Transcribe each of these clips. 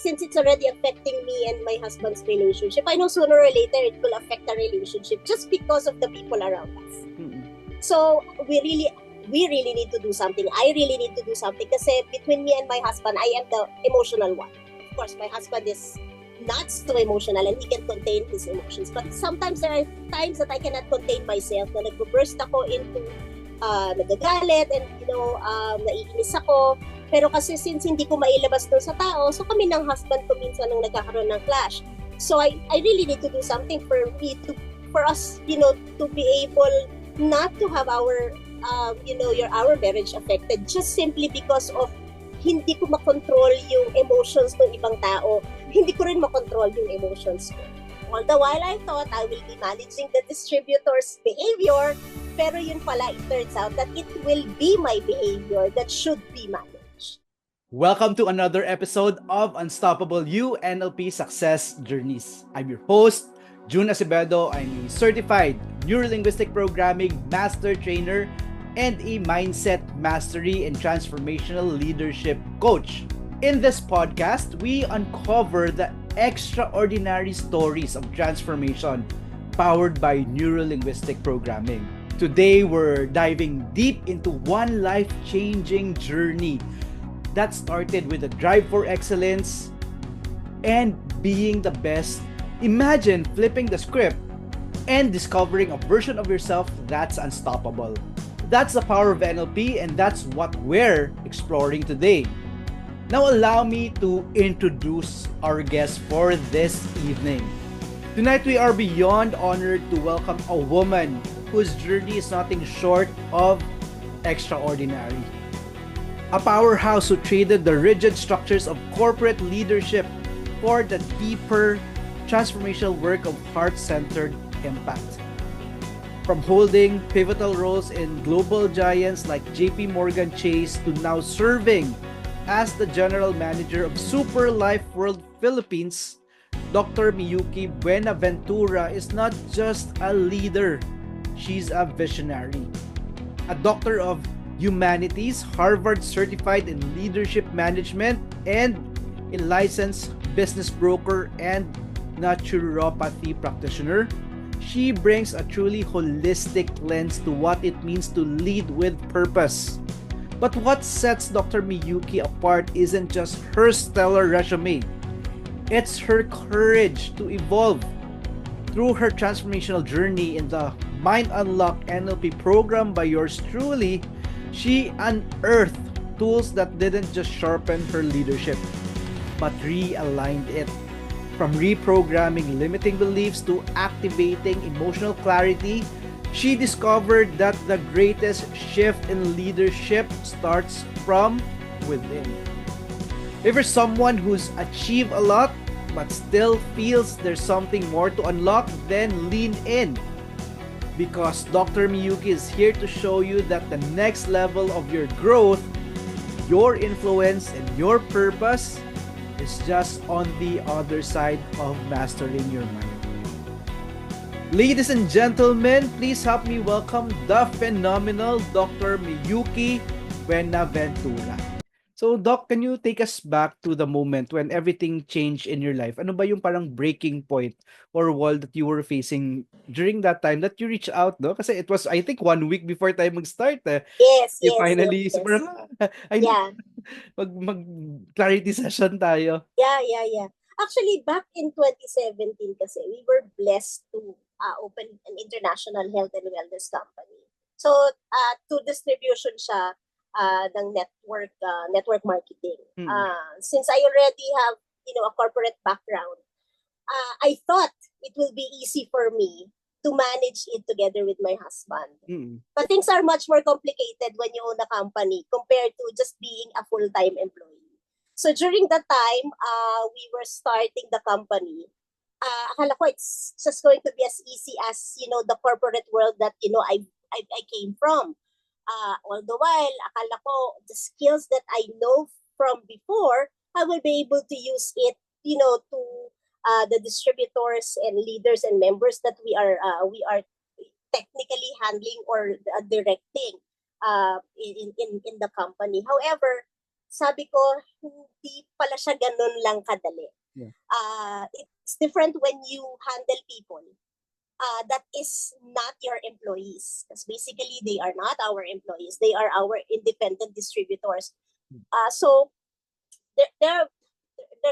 since it's already affecting me and my husband's relationship, I know sooner or later it will affect the relationship just because of the people around us. So we really need to do something. I really need to do something kasi between me and my husband, I am the emotional one. Of course, my husband is not so emotional and he can contain his emotions. But sometimes there are times that I cannot contain myself na nag-burst ako into nagagalit and naiinis ako. Pero kasi since hindi ko mailabas doon sa tao, so kami ng husband ko minsan nung nagkakaroon ng clash. So I really need to do something for us, to be able not to have our marriage affected just simply because of hindi ko makontrol yung emotions ng ibang tao. Hindi ko rin makontrol yung emotions ko. All the while I thought I will be managing the distributor's behavior, pero yun pala, it turns out that it will be my behavior that should be managed. Welcome to another episode of Unstoppable You NLP Success Journeys. I'm your host, June Acevedo. I'm a certified neurolinguistic programming master trainer and a mindset mastery and transformational leadership coach. In this podcast, we uncover the extraordinary stories of transformation powered by neurolinguistic programming. Today, we're diving deep into one life-changing journey that started with a drive for excellence and being the best. Imagine flipping the script and discovering a version of yourself that's unstoppable. That's the power of NLP, and that's what we're exploring today. Now allow me to introduce our guest for this evening. Tonight we are beyond honored to welcome a woman whose journey is nothing short of extraordinary. A powerhouse who traded the rigid structures of corporate leadership for the deeper transformational work of heart-centered impact. From holding pivotal roles in global giants like JP Morgan Chase to now serving as the general manager of Super Life World Philippines, Dr. Miyuki Buenaventura is not just a leader, she's a visionary. A doctor of humanities, Harvard certified in leadership management, and a licensed business broker and naturopathy practitioner. She brings a truly holistic lens to what it means to lead with purpose. But what sets Dr. Miyuki apart isn't just her stellar resume. It's her courage to evolve. Through her transformational journey in the Mind Unlock NLP program by yours truly, she unearthed tools that didn't just sharpen her leadership, but realigned it. From reprogramming limiting beliefs to activating emotional clarity, she discovered that the greatest shift in leadership starts from within. If you're someone who's achieved a lot, but still feels there's something more to unlock, then lean in. Because Dr. Miyuki is here to show you that the next level of your growth, your influence, and your purpose is just on the other side of mastering your mind. Ladies and gentlemen, please help me welcome the phenomenal Dr. Miyuki Buenaventura. So, Doc, can you take us back to the moment when everything changed in your life? Ano ba yung parang breaking point or wall that you were facing during that time that you reached out, no? Kasi it was, I think, 1 week before tayo mag-start. Yes. Finally, Yes. so parang, I know, Yeah. mag-clarity session tayo. Yeah. Actually, back in 2017 kasi, we were blessed to open an international health and wellness company. So, to distribution siya ng network marketing. Since I already have, a corporate background, I thought it will be easy for me to manage it together with my husband. But things are much more complicated when you own a company compared to just being a full-time employee. So during that time, we were starting the company. Akala ko it's just going to be as easy as, the corporate world that, I came from. All the while, akala ko the skills that I know from before, I will be able to use it, to the distributors and leaders and members that we are technically handling or directing in the company. However, sabi ko, hindi pala siya ganun lang kadali. Yeah. It's different when you handle people that is not your employees. Because basically, they are not our employees. They are our independent distributors. So there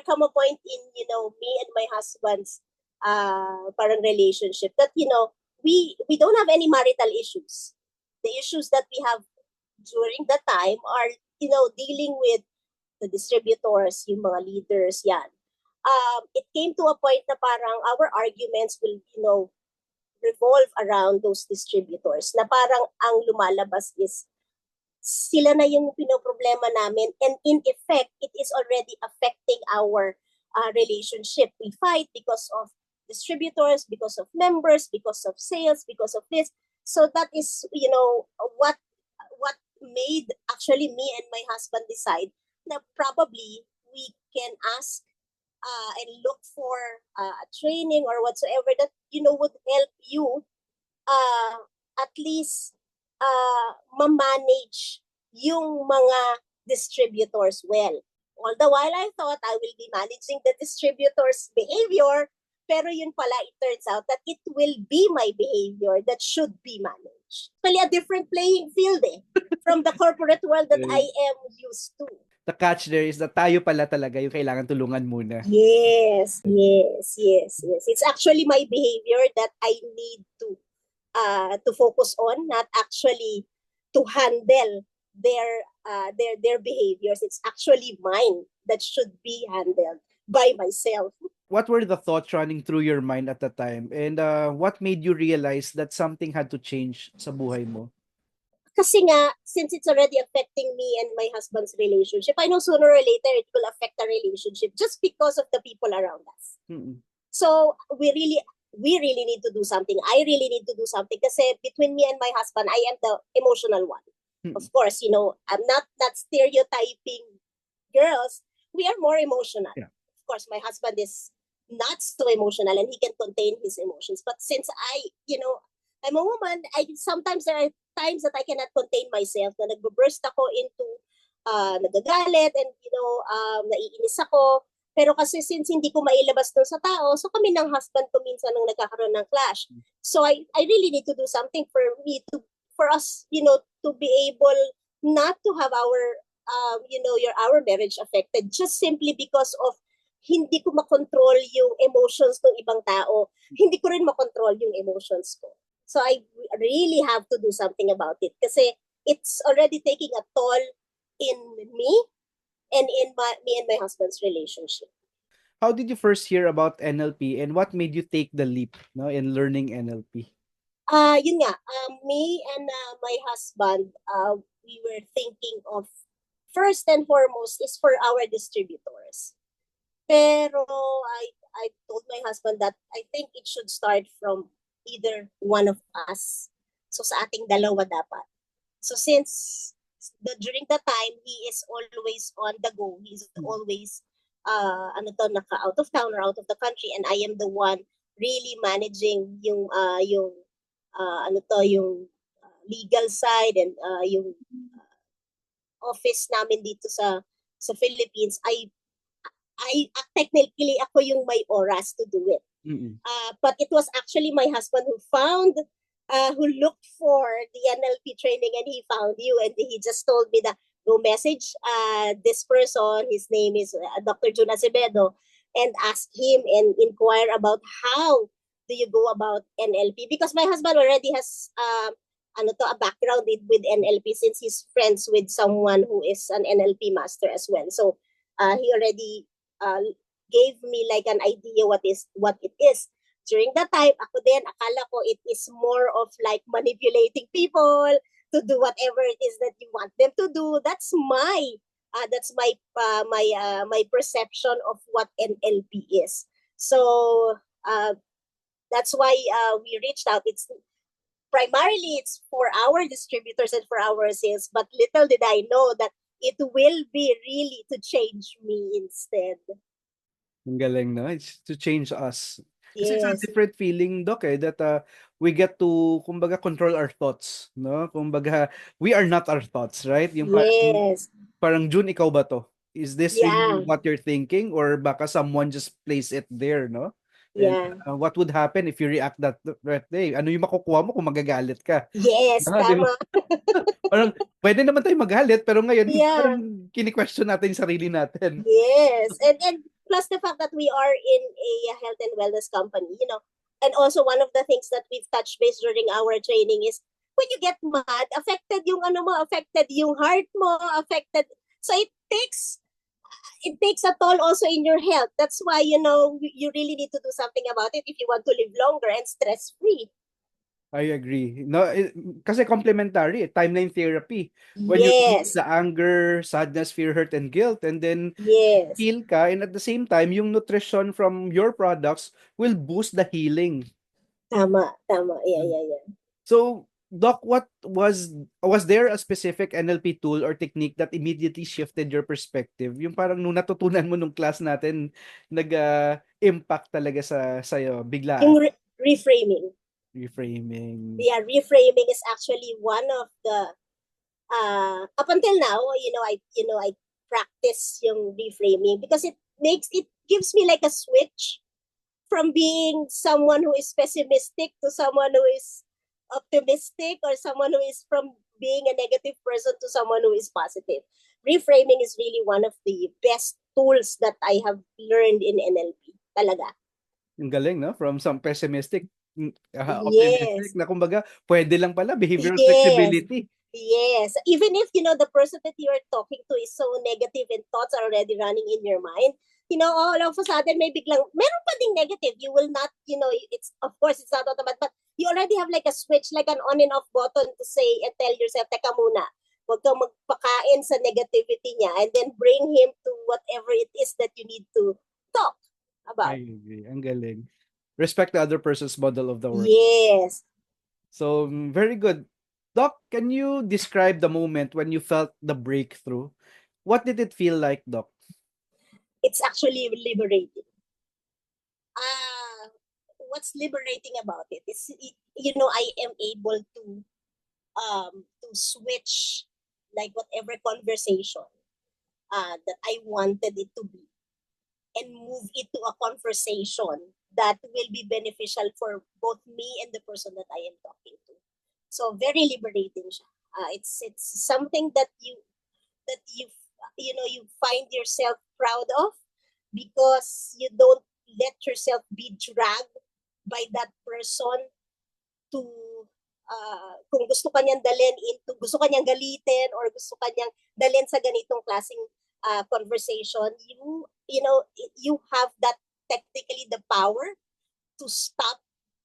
come a point in, me and my husband's parang relationship that, we don't have any marital issues. The issues that we have during that time are, dealing with the distributors, yung mga leaders, yan. It came to a point na parang our arguments will, revolve around those distributors na parang ang lumalabas is sila na yung pinoproblema namin, and in effect, it is already affecting our relationship. We fight because of distributors, because of members, because of sales, because of this. So that is, what made actually me and my husband decide na probably we can ask and look for a training or whatsoever that, would help you at least ma-manage yung mga distributors well. All the while I thought I will be managing the distributors' behavior, pero yun pala, it turns out that it will be my behavior that should be managed. Actually, a different playing field from the corporate world that I am used to. The catch there is that tayo pala talaga yung kailangan tulungan muna. Yes. It's actually my behavior that I need to focus on, not actually to handle their behaviors. It's actually mine that should be handled by myself. What were the thoughts running through your mind at the time? And what made you realize that something had to change sa buhay mo? Kasi nga, since it's already affecting me and my husband's relationship, I know sooner or later it will affect our relationship just because of the people around us. Mm-hmm. So we really need to do something. I really need to do something kasi between me and my husband, I am the emotional one. Mm-hmm. Of course, I'm not stereotyping girls. We are more emotional. Yeah. Of course, my husband is not so emotional and he can contain his emotions. But since I'm a woman, sometimes there are times that I cannot contain myself, na nag-burst ako into nagagalit and naiinis ako. Pero kasi since hindi ko mailabas doon sa tao, so kami ng husband ko minsan nung nagkakaroon ng clash. So I really need to do something for us, to be able not to have our marriage affected just simply because of hindi ko makontrol yung emotions ng ibang tao. Hindi ko rin makontrol yung emotions ko. So I really have to do something about it kasi it's already taking a toll in me and in me and my husband's relationship. How did you first hear about NLP and what made you take the leap in learning NLP? Yun nga, me and my husband, we were thinking of first and foremost is for our distributors. Pero I told my husband that I think it should start from either one of us. So sa ating dalawa dapat. So since during the time, he is always on the go. He's always naka out of town or out of the country, and I am the one really managing yung legal side and yung office namin dito sa Philippines. I technically ako yung may oras to do it. Mm-hmm. But it was actually my husband who looked for the NLP training, and he found you, and he just told me that go message this person. His name is Dr. June Acevedo, and ask him and inquire about how do you go about NLP, because my husband already has a background with NLP since he's friends with someone who is an NLP master as well. So he already gave me like an idea what it is. During that time, ako din, akala ko it is more of like manipulating people to do whatever it is that you want them to do. That's my perception of what NLP is. So that's why we reached out. It's primarily for our distributors and for our sales, but little did I know that it will be really to change me instead. Ang galing, no? It's to change us. Yes. It's a different feeling, Doc, that we get to, kumbaga, control our thoughts, no? Kumbaga, we are not our thoughts, right? Yung Yes. parang June, ikaw ba to? Is this really Yeah. what you're thinking, or baka someone just place it there, no? And Yeah. what would happen if you react that way? Ano yung makukuha mo kung magagalit ka? Yes, Di ba? tama. Parang pwede naman tayo magalit, pero ngayon parang Yeah. kini-question natin yung sarili natin. Yes. And plus the fact that we are in a health and wellness company, you know, and also one of the things that we've touched base during our training is when you get mad, affected yung ano mo, affected yung heart mo, affected. So it takes a toll also in your health. That's why, you know, you really need to do something about it if you want to live longer and stress-free. I agree. No, kasi complementary, timeline therapy. When you release Yes. the anger, sadness, fear, hurt, and guilt, and then Yes. heal ka, and at the same time, yung nutrition from your products will boost the healing. Tama. Yeah. So, Doc, what was there a specific NLP tool or technique that immediately shifted your perspective? Yung parang nung natutunan mo nung class natin, nag-impact talaga sa sa'yo, biglaan. Yung reframing. Reframing. Yeah, reframing is actually one of the up until now, I practice yung reframing because it gives me like a switch from being someone who is pessimistic to someone who is optimistic, or someone who is from being a negative person to someone who is positive. Reframing is really one of the best tools that I have learned in NLP. Talaga. Ang galing, no? From some pessimistic, Yes. optimistic, na kumbaga, pwede lang pala, behavioral Yes. flexibility. Yes. Even if, the person that you are talking to is so negative and thoughts are already running in your mind, all of a sudden, may biglang, meron pa ding negative. You will not, it's, of course, it's not automatic, but you already have like a switch, like an on and off button to say and tell yourself, teka muna, huwag kang magpakain sa negativity niya, and then bring him to whatever it is that you need to talk about. I agree. Ang galing. Respect the other person's model of the world. Yes. So, very good. Doc, can you describe the moment when you felt the breakthrough? What did it feel like, Doc? It's actually liberating. What's liberating about it is, I am able to switch like whatever conversation that I wanted it to be, and move it to a conversation that will be beneficial for both me and the person that I am talking to. So very liberating siya. It's something that you find yourself proud of, because you don't let yourself be dragged by that person to kung gusto kanyang dalhin into, gusto kanyang galitin, or gusto kanyang dalhin sa ganitong klaseng conversation. You have that technically the power to stop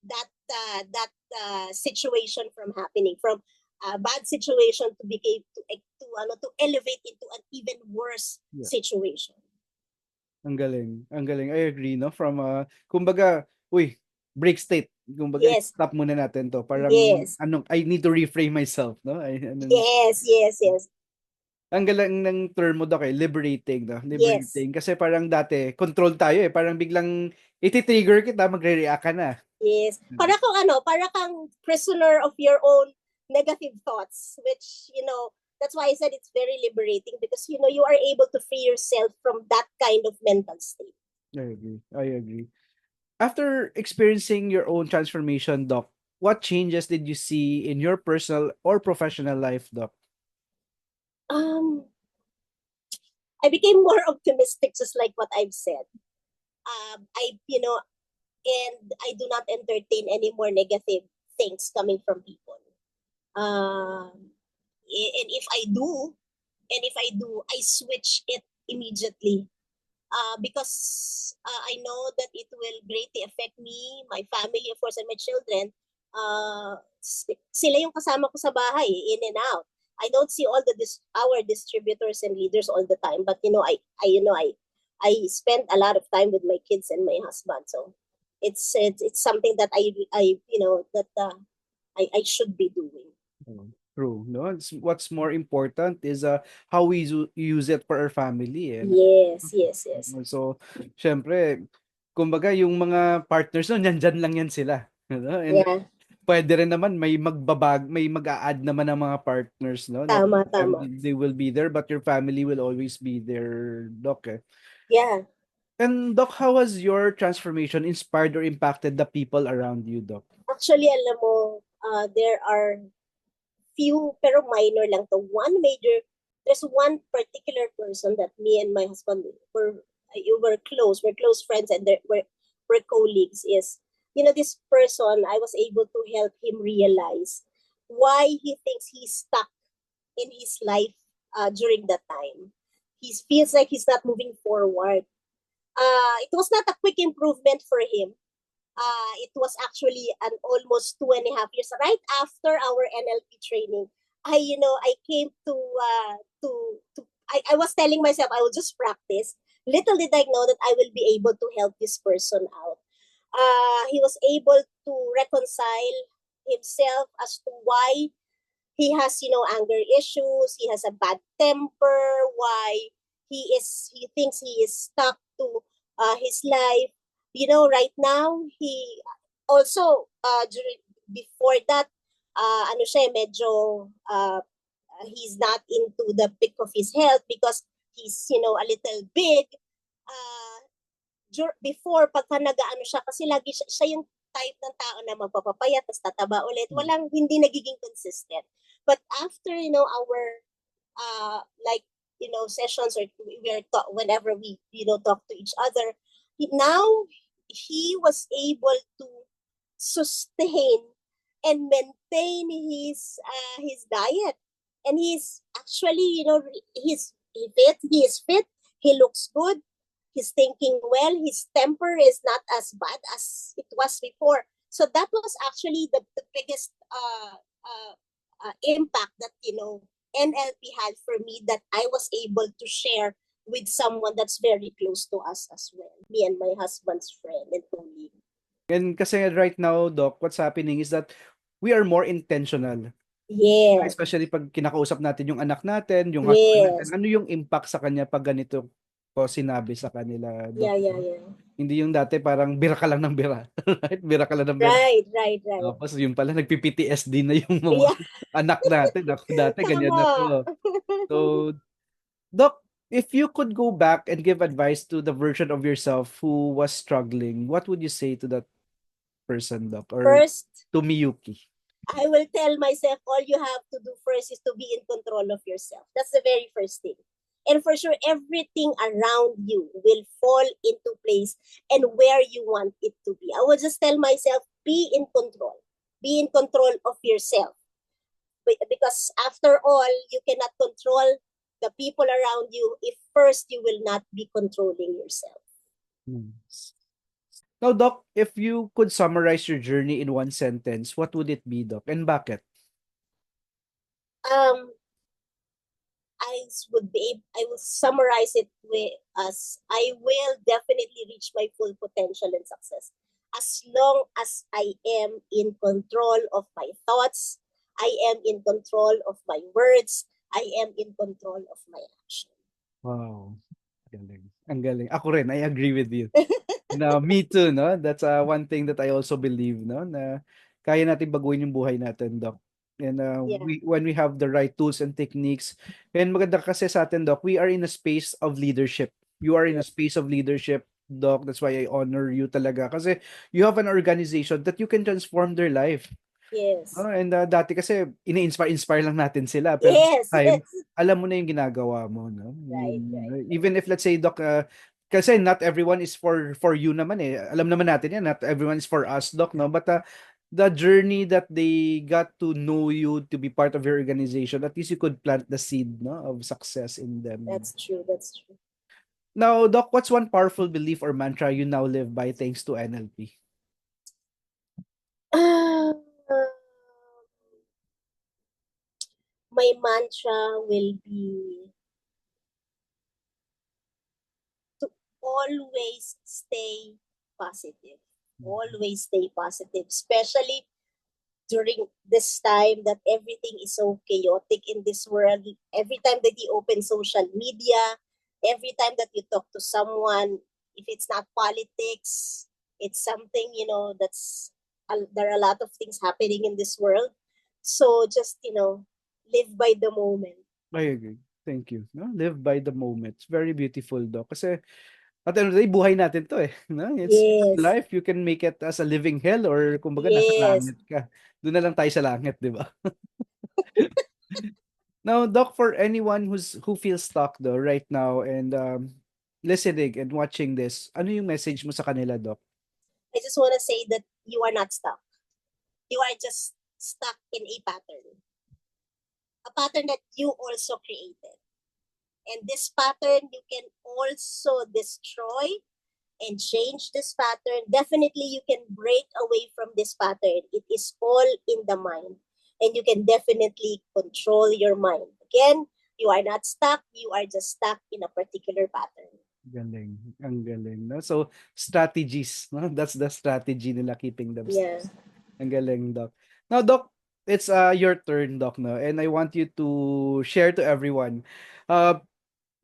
that situation from happening, from a bad situation to elevate into an even worse situation. Ang galing. Ang galing. I agree, no? From, kumbaga, break state. Kumbaga, Yes. stop muna natin to. Parang, yes. I need to reframe myself, no? Yes. Ang galing ng term mo, Doc, liberating, no? Liberating. Yes. Kasi parang dati, control tayo eh. Parang biglang, iti-trigger kita, magre-react ka na. Yes. Para kang prisoner of your own negative thoughts, which, that's why I said it's very liberating, because, you are able to free yourself from that kind of mental state. I agree. After experiencing your own transformation, Doc, what changes did you see in your personal or professional life, Doc? I became more optimistic, just like what I've said. And I do not entertain any more negative things coming from people. And if I do, I switch it immediately. Because I know that it will greatly affect me, my family, of course, and my children. Sila yung kasama ko sa bahay, in and out. I don't see all our distributors and leaders all the time, but I spend a lot of time with my kids and my husband. So it's something that I should be doing. True, no? What's more important is how we use it for our family. Yes. So, syempre, kumbaga yung mga partners no, nandyan lang yan sila. And pwede rin naman may may mag-a-add naman ng mga partners, no? Not Tama, tama. they will be there, but your family will always be there, Doc. Eh. Yeah. And Doc, how has your transformation inspired or impacted the people around you, Doc? Actually, alam mo, there are few, pero minor lang to. There's one particular person that me and my husband were close. We're close friends and we're colleagues. Is, this person, I was able to help him realize why he thinks he's stuck in his life during that time. He feels like he's not moving forward. It was not a quick improvement for him. It was actually an almost 2.5 years right after our NLP training. I came I was telling myself I will just practice. Little did I know that I will be able to help this person out. He was able to reconcile himself as to why he has, anger issues. He has a bad temper. Why he thinks he is stuck to his life. Right now, he also, before that, medyo, he's not into the peak of his health because he's, a little big. Before, pagka nag-ano siya, kasi lagi siya yung type ng tao na magpapapayat, tapos tataba ulit. Hindi nagiging consistent. But after, our, sessions, or whenever we, talk to each other, now he was able to sustain and maintain his diet. And he's actually, he is fit, he looks good, he's thinking well, his temper is not as bad as it was before. So that was actually the biggest impact that, NLP had for me, that I was able to share with someone that's very close to us as well. Me and my husband's friend and colleague. And kasi right now, Doc, what's happening is that we are more intentional. Yes. Especially pag kinakausap natin yung anak natin, yung husband natin, ano yung impact sa kanya pag ganito ko sinabi sa kanila, Doc? Yeah. Hindi yung dati parang bira ka lang ng bira. Right? Bira ka lang ng bira. Right. Tapos yun pala, nagpi-PTSD na yung mga anak natin. Ako dati, ganyan na to. So, Doc, if you could go back and give advice to the version of yourself who was struggling, what would you say to that person, Doc? Or First, to Miyuki? I will tell myself all you have to do first is to be in control of yourself. That's the very first thing. And for sure, everything around you will fall into place and where you want it to be. I will just tell myself, be in control. Be in control of yourself. Because after all, you cannot control the people around you if first you will not be controlling yourself. Now, Doc, if you could summarize your journey in one sentence, what would it be, Doc? And bakit? I will summarize it as I will definitely reach my full potential and success as long as I am in control of my thoughts, I am in control of my words, I am in control of my action. Wow. Ang galing. Ako rin, I agree with you. No, me too, no? That's one thing that I also believe, no? Na kaya natin baguhin yung buhay natin, Doc. And when we have the right tools and techniques, and maganda kasi sa atin, Doc, we are in a space of leadership. You are in a space of leadership, Doc. That's why I honor you talaga. Kasi you have an organization that you can transform their life. Yes. And dati kasi ini-inspire lang natin sila. Pero time, alam mo na yung ginagawa mo. No? Right. Even if, let's say, Doc, kasi not everyone is for you naman eh. Alam naman natin yan, not everyone is for us, Doc, no? But the journey that they got to know you to be part of your organization, at least you could plant the seed, no, of success in them. That's true. Now, Doc, what's one powerful belief or mantra you now live by thanks to NLP? My mantra will be to always stay positive. Always stay positive, especially during this time that everything is so chaotic in this world. Every time that you open social media, every time that you talk to someone, if it's not politics, it's something, that's there are a lot of things happening in this world. So just, live by the moment. I agree. Thank you. No? Live by the moment. It's very beautiful, Doc. Kasi at the end of the day, buhay natin to eh. No? It's Yes. life. You can make it as a living hell or kumbaga nasa Yes. langit ka. Doon na lang tayo sa langit, di ba? Now, Doc, for anyone who feels stuck though right now and listening and watching this, ano yung message mo sa kanila, Doc? I just want to say that you are not stuck. You are just stuck in a pattern. A pattern that you also created. And this pattern, you can also destroy and change this pattern. Definitely, you can break away from this pattern. It is all in the mind. And you can definitely control your mind. Again, you are not stuck. You are just stuck in a particular pattern. Galing. Ang galing. No? So, strategies. No? That's the strategy nila keeping them stuck. Yeah. Ang galing, Doc. Now, Doc, it's your turn, Doc, no? And I want you to share to everyone.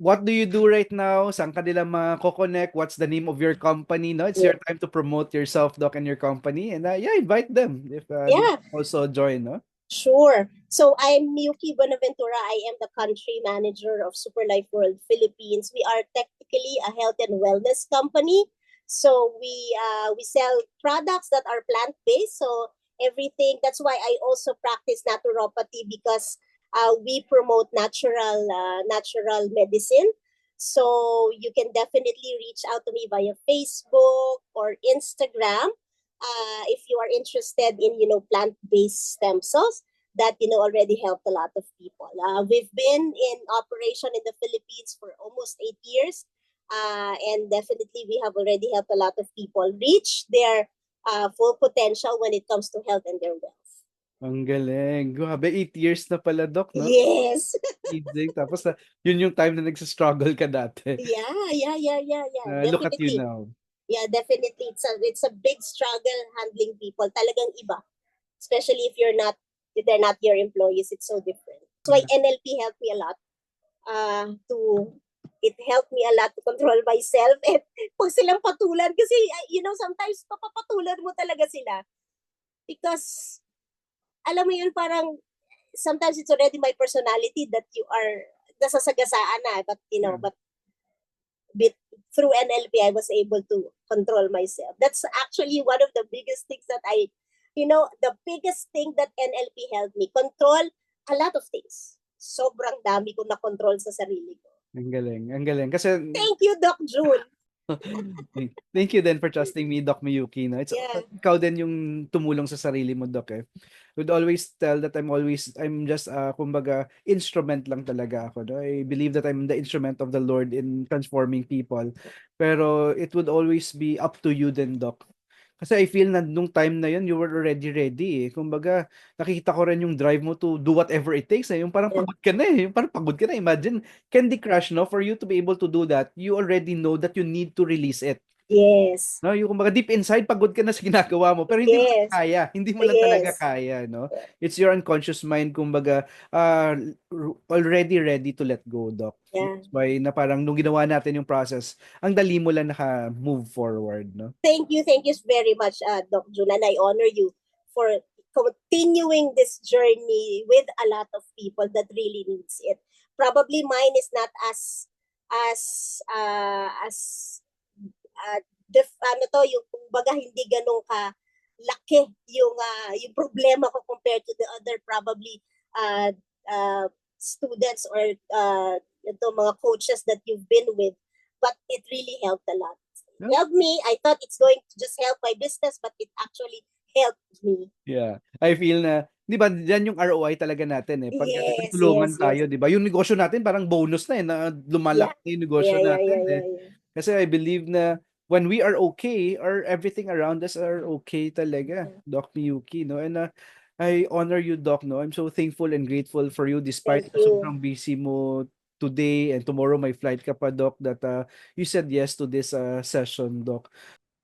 What do you do right now? Saan ka nila mako-connect? What's the name of your company? No, it's your time to promote yourself, Doc, and your company. And invite them if they also join, no? Sure. So I'm Miyuki Buenaventura. I am the country manager of Super Life World Philippines. We are technically a health and wellness company. So we sell products that are plant-based. So everything. That's why I also practice naturopathy, because we promote natural medicine. So you can definitely reach out to me via Facebook or Instagram. If you are interested in plant-based stem cells that already helped a lot of people. We've been in operation in the Philippines for almost 8 years, and definitely we have already helped a lot of people reach their full potential when it comes to health and their wealth. Ang galing. Grabe, 8 years na pala, Doc, no? Yes. Tapos yun yung time na nagsa-struggle ka dati. Yeah. Look at you now. Yeah, definitely. It's a big struggle handling people. Talagang iba. Especially if they're not your employees. It's so different. That's why NLP helped me a lot. It helped me a lot to control myself. And pag silang patulan, kasi sometimes papapatulan mo talaga sila. Because, alam mo yun, parang sometimes it's already my personality that you are nasasagasaan na. But, but through NLP, I was able to control myself. That's actually one of the biggest things that the biggest thing that NLP helped me control a lot of things. Sobrang dami ko na control sa sarili ko. Ang galing. Kasi thank you, Doc June. Thank you then for trusting me, Doc Miyuki. No? Ikaw din yung tumulong sa sarili mo, Doc. I would always tell that I'm just kumbaga instrument lang talaga ako. No? I believe that I'm the instrument of the Lord in transforming people. Pero it would always be up to you then, Doc. Kasi I feel na nung time na yun, you were already ready eh. Kumbaga, nakikita ko rin yung drive mo to do whatever it takes eh. Yung parang pagod ka na eh. Yung parang pagod ka na. Imagine, Candy Crush, no? For you to be able to do that, you already know that you need to release it. Yes. No, yung kumbaga deep inside pagod ka na sa ginagawa mo pero hindi mo kaya, hindi mo lang talaga kaya, no? It's your unconscious mind kumbaga already ready to let go, Doc. Yeah. That's why na parang nung ginawa natin yung process, ang dali mo lang naka-move forward, no? Thank you very much, Doc June, and I honor you for continuing this journey with a lot of people that really needs it. Probably mine is not as yung kumbaga hindi ganun ka laki yung problema ko compared to the other probably students or mga coaches that you've been with, but it really helped a lot. It helped me. I thought it's going to just help my business, but it actually helped me. Yeah. I feel na, di ba, dyan yung ROI talaga natin eh. Pag tulungan tayo, di ba? Yung negosyo natin parang bonus na eh, na lumalaki yung negosyo natin eh. Kasi I believe na when we are okay, or everything around us are okay talaga, Doc Miyuki, no? And I honor you, Doc, no? I'm so thankful and grateful for you despite sobrang busy mo today and tomorrow may flight ka pa, Doc, that you said yes to this session, Doc.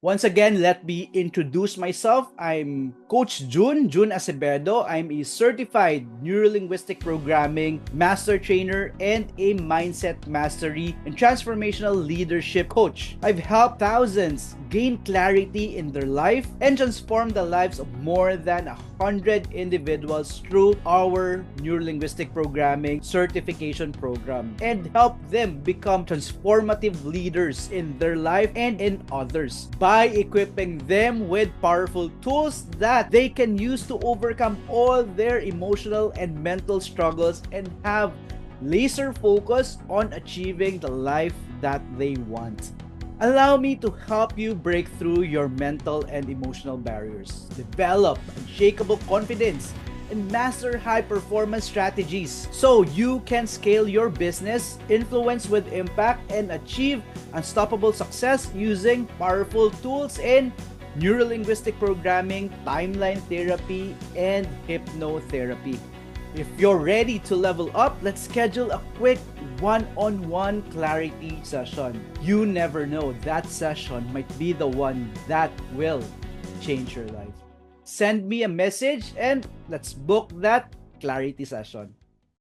Once again, let me introduce myself. I'm Coach June Acevedo. I'm a certified neurolinguistic programming master trainer and a mindset mastery and transformational leadership coach. I've helped thousands gain clarity in their life and transform the lives of more than 100 individuals through our neurolinguistic programming certification program and help them become transformative leaders in their life and in others by equipping them with powerful tools that they can use to overcome all their emotional and mental struggles and have laser focus on achieving the life that they want. Allow me to help you break through your mental and emotional barriers, develop unshakable confidence, and master high performance strategies so you can scale your business, influence with impact, and achieve unstoppable success using powerful tools in neurolinguistic programming, timeline therapy, and hypnotherapy. If you're ready to level up, let's schedule a quick one-on-one clarity session. You never know, that session might be the one that will change your life. Send me a message and let's book that clarity session.